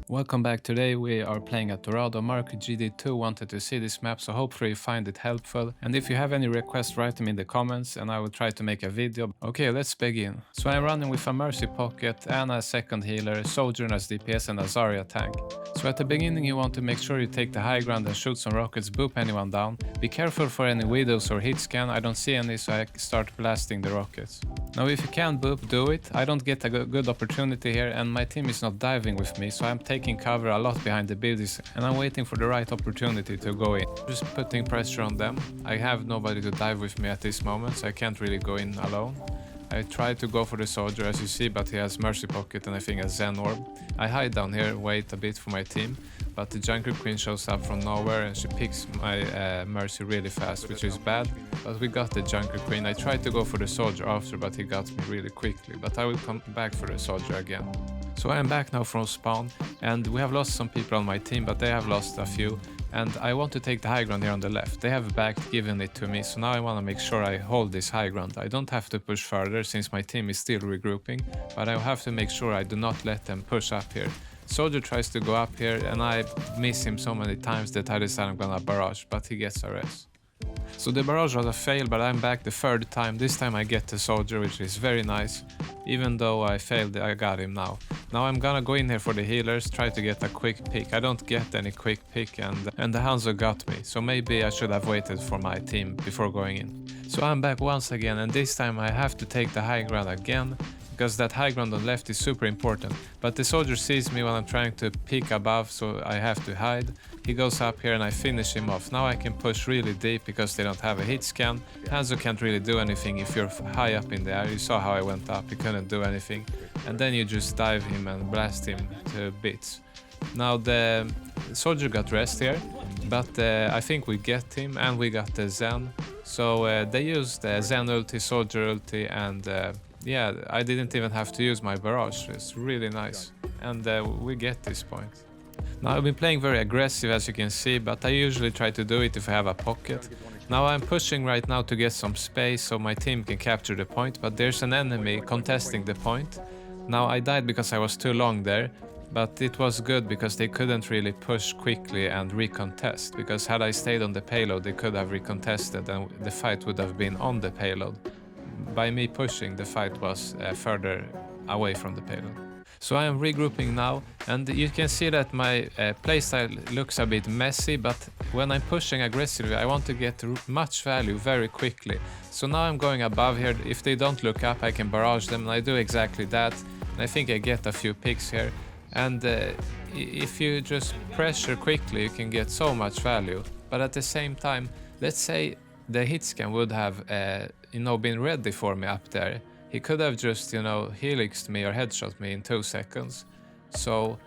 Welcome back. Today we are playing at Dorado. Mark GD2 wanted to see this map, so hopefully you find it helpful. And if you have any requests, write them in the comments and I will try to make a video. Okay, let's begin. So I'm running with a Mercy Pocket, Ana as second healer, Soldier as DPS and a Zarya tank. So at the beginning you want to make sure you take the high ground and shoot some rockets, boop anyone down. Be careful for any widows or hitscan, I don't see any so I start blasting the rockets. Now if you can boop, do it. I don't get a good opportunity here and my team is not diving with me, so I'm taking cover a lot behind the buildings and I'm waiting for the right opportunity to go in. Just putting pressure on them. I have nobody to dive with me at this moment, so I can't really go in alone. I try to go for the soldier as you see, but he has Mercy Pocket and I think a Zen Orb. I hide down here, wait a bit for my team, but the Jungle Queen shows up from nowhere and she picks my Mercy really fast, which is bad. But we got the Jungle Queen. I tried to go for the soldier after, but he got me really quickly. But I will come back for the soldier again. So I am back now from spawn, and we have lost some people on my team, but they have lost a few. And I want to take the high ground here on the left. They have backed, given it to me, so now I want to make sure I hold this high ground. I don't have to push further since my team is still regrouping, but I have to make sure I do not let them push up here. Soldier tries to go up here and I miss him so many times that I decide I'm gonna barrage, but he gets a res. So the barrage was a fail, but I'm back the third time. This time I get the soldier, which is very nice. Even though I failed, I got him now. Now I'm gonna go in here for the healers, try to get a quick pick. I don't get any quick pick and the Hanzo got me. So maybe I should have waited for my team before going in. So I'm back once again and this time I have to take the high ground again, because that high ground on the left is super important. But the soldier sees me when I'm trying to peek above, so I have to hide. He goes up here and I finish him off. Now I can push really deep because they don't have a hit scan. Hanzo can't really do anything if you're high up in the air. You saw how I went up, he couldn't do anything. And then you just dive him and blast him to bits. Now the soldier got rest here, but I think we get him and we got the Zen. So they used the Zen ulti, soldier ulti, and yeah, I didn't even have to use my barrage. It's really nice. And we get this point. Now I've been playing very aggressive as you can see, but I usually try to do it if I have a pocket. Now I'm pushing right now to get some space so my team can capture the point, but there's an enemy contesting the point. Now I died because I was too long there, but it was good because they couldn't really push quickly and recontest, because had I stayed on the payload they could have recontested and the fight would have been on the payload. By me pushing, the fight was further away from the payload. So I am regrouping now, and you can see that my playstyle looks a bit messy, but when I'm pushing aggressively I want to get much value very quickly. So now I'm going above here. If they don't look up I can barrage them, and I do exactly that. And I think I get a few picks here. And if you just pressure quickly you can get so much value. But at the same time, let's say the hitscan would have been ready for me up there. He could have just, helixed me or headshot me in 2 seconds. So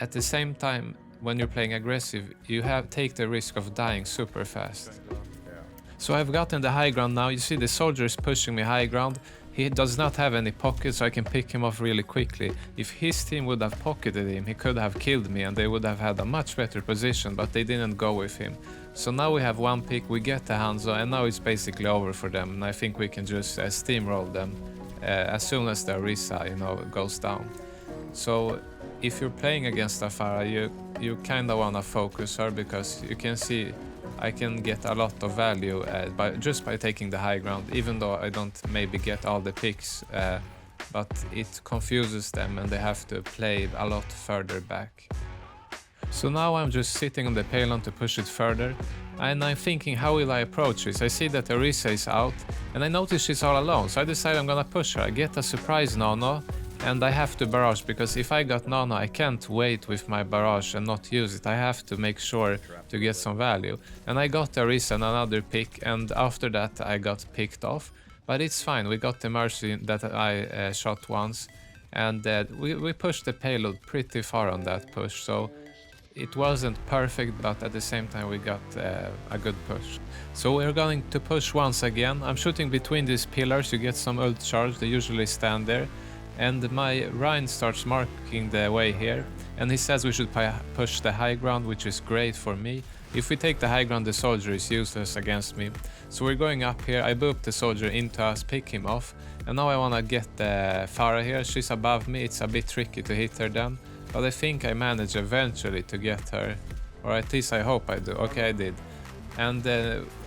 at the same time, when you're playing aggressive, you take the risk of dying super fast. So I've gotten the high ground now. You see the soldier is pushing me high ground. He does not have any pockets, so I can pick him off really quickly. If his team would have pocketed him, he could have killed me and they would have had a much better position, but they didn't go with him. So now we have one pick, we get the Hanzo, and now it's basically over for them. And I think we can just steamroll them as soon as the Orisa, goes down. So if you're playing against a Pharah, you kind of want to focus her, because you can see I can get a lot of value just by taking the high ground, even though I don't maybe get all the picks, but it confuses them and they have to play a lot further back. So now I'm just sitting on the payload to push it further, and I'm thinking, how will I approach this? I see that Orisa is out and I notice she's all alone, so I decide I'm gonna push her. I get a surprise Nano and I have to barrage, because if I got Nano I can't wait with my barrage and not use it. I have to make sure to get some value. And I got Orisa and another pick, and after that I got picked off. But it's fine, we got the Mercy that I shot once, and we pushed the payload pretty far on that push. So it wasn't perfect, but at the same time we got a good push. So we're going to push once again. I'm shooting between these pillars, you get some ult charge, they usually stand there. And my Ryan starts marking the way here, and he says we should push the high ground, which is great for me. If we take the high ground, the soldier is useless against me. So we're going up here, I boop the soldier into us, pick him off. And now I wanna get the Pharah here, she's above me, it's a bit tricky to hit her then. but I think I managed eventually to get her, or at least I hope I do. Okay, I did. And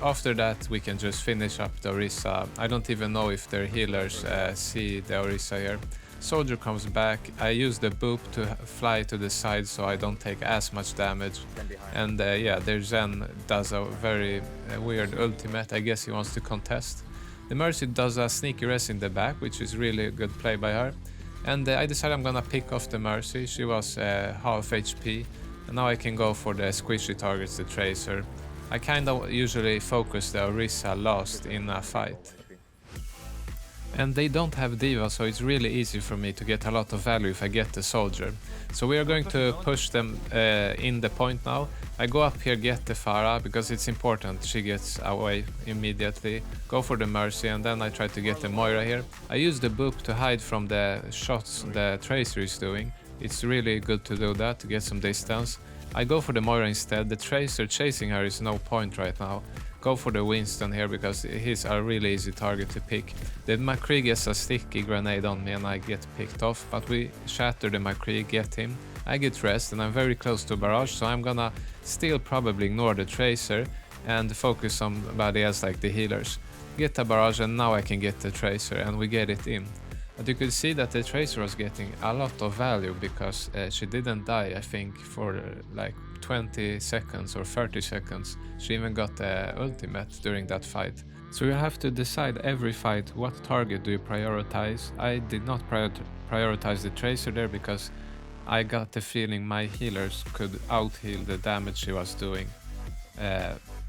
after that we can just finish up the Orisa. I don't even know if their healers see the Orisa here. Soldier comes back. I use the boop to fly to the side so I don't take as much damage. And yeah, their Zen does a very weird ultimate. I guess he wants to contest. The Mercy does a sneaky res in the back, which is really a good play by her. And I decided I'm gonna pick off the Mercy. She was half HP. And now I can go for the squishy targets, the Tracer. I kinda usually focus the Orisa last in a fight. And they don't have D.Va, so it's really easy for me to get a lot of value if I get the Soldier. So we are going to push them in the point now. I go up here, get the Pharah, because it's important she gets away immediately. Go for the Mercy, and then I try to get the Moira here. I use the boop to hide from the shots the Tracer is doing. It's really good to do that, to get some distance. I go for the Moira instead. The Tracer chasing her is no point right now. Go for the Winston here because he's a really easy target to pick. The McCree gets a sticky grenade on me and I get picked off, but we shatter the McCree, get him. I get rest and I'm very close to barrage, so I'm gonna still probably ignore the Tracer and focus on somebody else like the healers. Get the barrage and now I can get the Tracer and we get it in. But you could see that the Tracer was getting a lot of value because she didn't die, I think, for like 20 seconds or 30 seconds. She even got the ultimate during that fight. So you have to decide every fight what target do you prioritize. I did not prioritize the Tracer there because I got the feeling my healers could out-heal the damage she was doing.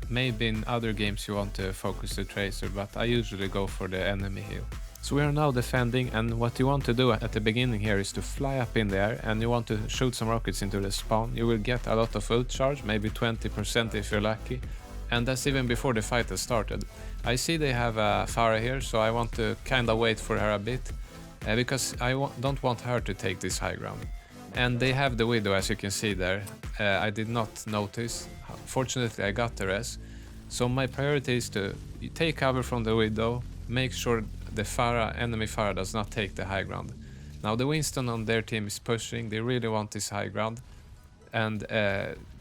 Maybe in other games you want to focus the Tracer, but I usually go for the enemy heal. So we are now defending, and what you want to do at the beginning here is to fly up in the air and you want to shoot some rockets into the spawn. You will get a lot of ult charge, maybe 20% if you're lucky, and that's even before the fight has started. I see they have a Pharah here, so I want to kinda wait for her a bit, because I don't want her to take this high ground. And they have the Widow, as you can see there. I did not notice. Fortunately I got the res. So my priority is to take cover from the Widow, make sure the enemy Pharah does not take the high ground. Now the Winston on their team is pushing, they really want this high ground, and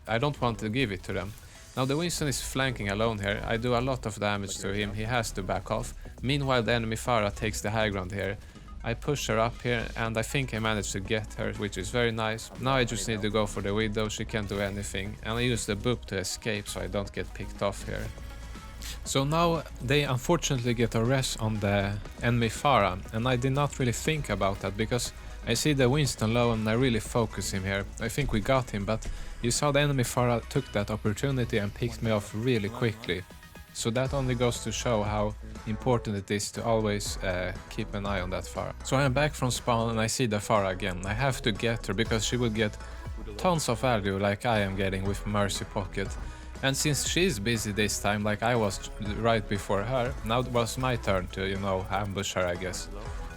I don't want to give it to them. Now the Winston is flanking alone here, I do a lot of damage to him, he has to back off. Meanwhile the enemy Pharah takes the high ground here. I push her up here and I think I managed to get her, which is very nice. Now I just need to go for the Widow, she can't do anything, and I use the boop to escape so I don't get picked off here. So now they unfortunately get a res on the enemy Pharah, and I did not really think about that because I see the Winston low and I really focus him here. I think we got him, but you saw the enemy Pharah took that opportunity and picked me off really quickly. So that only goes to show how important it is to always keep an eye on that Pharah. So I am back from spawn and I see the Pharah again. I have to get her because she will get tons of value like I am getting with Mercy Pocket. And since she's busy this time, like I was right before her, now it was my turn to, you know, ambush her, I guess.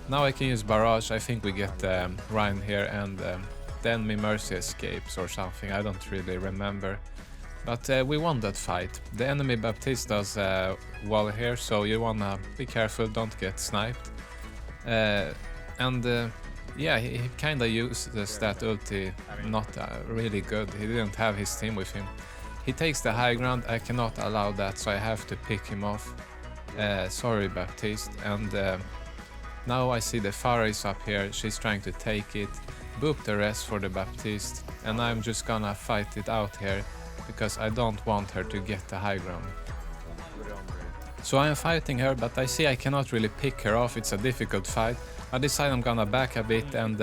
Now I can use barrage, I think we get Ryan here and then me Mercy escapes or something, I don't really remember. But we won that fight. The enemy Baptiste does wall here, so you wanna be careful, don't get sniped. Yeah, he kinda uses that ulti not really good, he didn't have his team with him. He takes the high ground, I cannot allow that, so I have to pick him off. Sorry Baptiste, and now I see the Pharah is up here, she's trying to take it, boop the rest for the Baptiste, and I'm just gonna fight it out here, because I don't want her to get the high ground. So I am fighting her, but I see I cannot really pick her off, it's a difficult fight. I decide I'm gonna back a bit and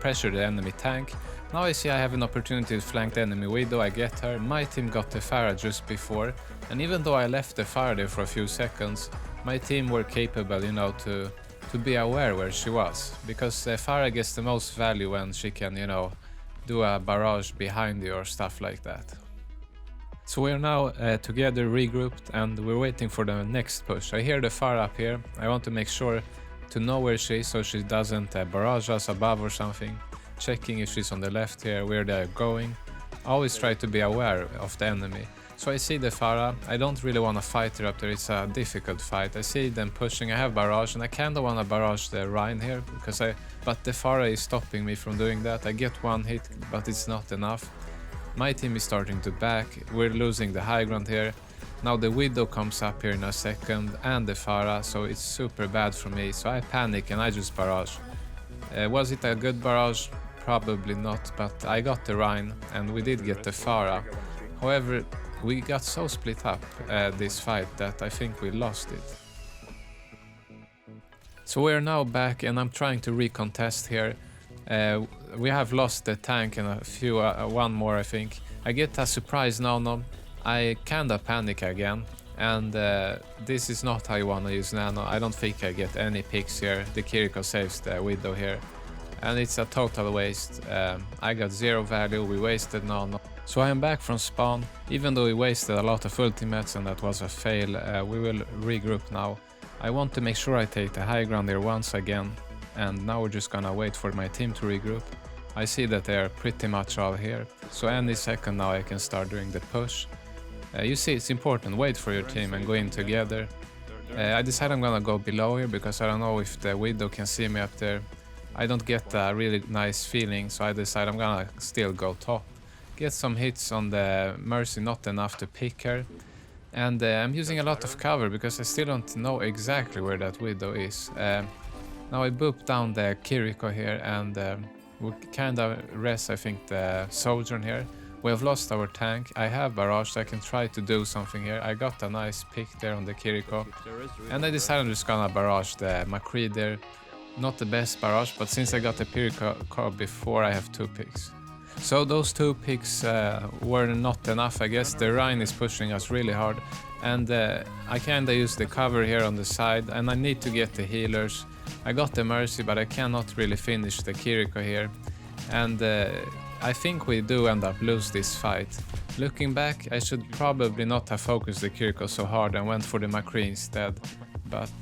pressure the enemy tank. Now I see I have an opportunity to flank the enemy Widow, I get her. My team got the Pharah just before, and even though I left the Pharah there for a few seconds, my team were capable, you know, to be aware where she was. Because Pharah gets the most value when she can, you know, do a barrage behind you or stuff like that. So we're now together regrouped and we're waiting for the next push. I hear the Pharah up here, I want to make sure to know where she is so she doesn't barrage us above or something. Checking if she's on the left here, where they're going. Always try to be aware of the enemy. So I see the Pharah. I don't really want to fight her up there, it's a difficult fight. I see them pushing, I have barrage, and I kinda want to barrage the Rhine here, but the Pharah is stopping me from doing that. I get one hit, but it's not enough. My team is starting to back, we're losing the high ground here. Now the Widow comes up here in a second, and the Pharah, so it's super bad for me. So I panic and I just barrage. Was it a good barrage? Probably not, but I got the Rhine, and we did get the Pharah. However, we got so split up this fight that I think we lost it. So we're now back, and I'm trying to recontest here. We have lost the tank and one more I think. I get a surprise nano. I kinda panic again, and this is not how you wanna use nano. I don't think I get any picks here. The Kiriko saves the Widow here, and it's a total waste. I got 0 value, we wasted nano. So I am back from spawn. Even though we wasted a lot of ultimates and that was a fail, we will regroup now. I want to make sure I take the high ground here once again, and now we're just gonna wait for my team to regroup. I see that they are pretty much all here, so any second now I can start doing the push. You see, it's important, wait for your team and go in together. I decide I'm gonna go below here because I don't know if the Widow can see me up there. I don't get a really nice feeling, so I decide I'm gonna still go top. Get some hits on the Mercy, not enough to pick her. And I'm using a lot of cover because I still don't know exactly where that Widow is. Now I boop down the Kiriko here, and we kinda rest, I think, the Sojourn here. We have lost our tank. I have barrage, so I can try to do something here. I got a nice pick there on the Kiriko. And I decided I'm just gonna barrage the McCree there. Not the best barrage, but since I got the Kiriko before, I have 2 picks. So those 2 picks were not enough, I guess. The Rhine is pushing us really hard. And I kinda use the cover here on the side, and I need to get the healers. I got the Mercy, but I cannot really finish the Kiriko here. And I think we do end up lose this fight. Looking back, I should probably not have focused the Kiriko so hard and went for the McCree instead. But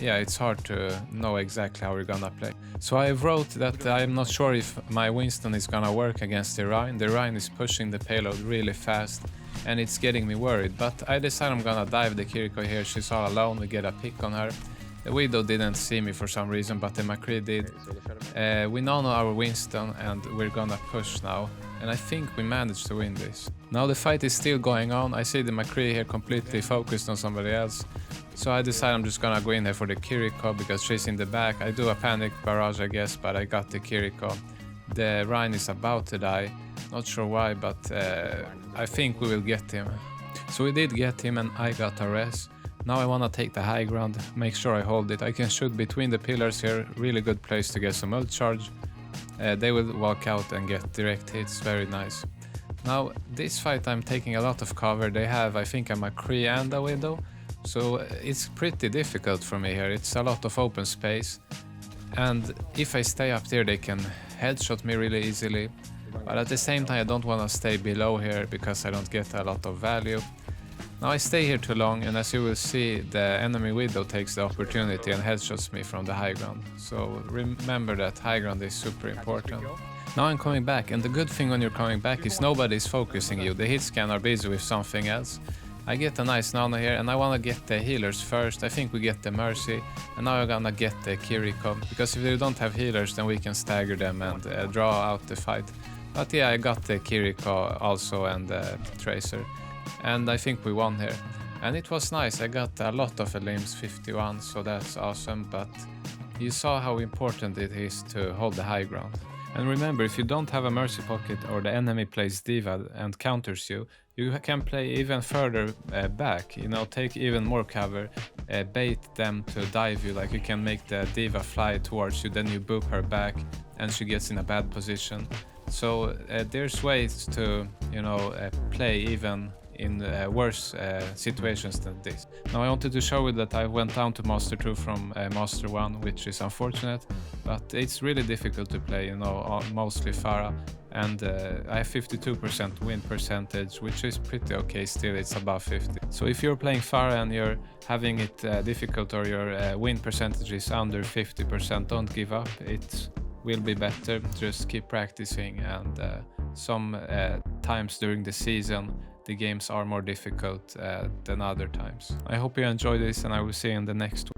yeah, it's hard to know exactly how we're gonna play. So I wrote that I'm not sure if my Winston is gonna work against the Rhine. The Rhine is pushing the payload really fast, and it's getting me worried. But I decide I'm gonna dive the Kiriko here. She's all alone, we get a pick on her. The Widow didn't see me for some reason, but the McCree did. We now know our Winston, and we're gonna push now. And I think we managed to win this. Now the fight is still going on. I see the McCree here completely focused on somebody else. So I decide I'm just gonna go in here for the Kiriko because she's in the back. I do a panic barrage, I guess, but I got the Kiriko. The Rhine is about to die. Not sure why, but I think we will get him. So we did get him, and I got a res. Now I wanna take the high ground, make sure I hold it. I can shoot between the pillars here, really good place to get some ult charge. They will walk out and get direct hits, very nice. Now this fight I'm taking a lot of cover. They have, I think, a McCree and a Widow. So it's pretty difficult for me here, it's a lot of open space. And if I stay up there they can headshot me really easily. But at the same time I don't wanna stay below here because I don't get a lot of value. Now I stay here too long, and as you will see, the enemy Widow takes the opportunity and headshots me from the high ground. So remember that high ground is super important. Now I'm coming back, and the good thing when you're coming back is nobody's focusing you. The hitscan are busy with something else. I get a nice nano here, and I wanna get the healers first. I think we get the Mercy, and now I'm gonna get the Kiriko, because if they don't have healers then we can stagger them and draw out the fight. But yeah, I got the Kiriko also and the Tracer. And I think we won here. And it was nice, I got a lot of elims, 51, so that's awesome, but you saw how important it is to hold the high ground. And remember, if you don't have a Mercy pocket or the enemy plays D.Va and counters you, you can play even further back, you know, take even more cover, bait them to dive you, like you can make the D.Va fly towards you, then you boop her back and she gets in a bad position. So there's ways to, you know, play even in worse situations than this. Now I wanted to show you that I went down to Master 2 from Master 1, which is unfortunate, but it's really difficult to play, you know, mostly Pharah, and I have 52% win percentage, which is pretty okay still, it's above 50. So if you're playing Pharah and you're having it difficult, or your win percentage is under 50%, don't give up, it will be better, just keep practicing and some times during the season the games are more difficult than other times. I hope you enjoy this, and I will see you in the next one.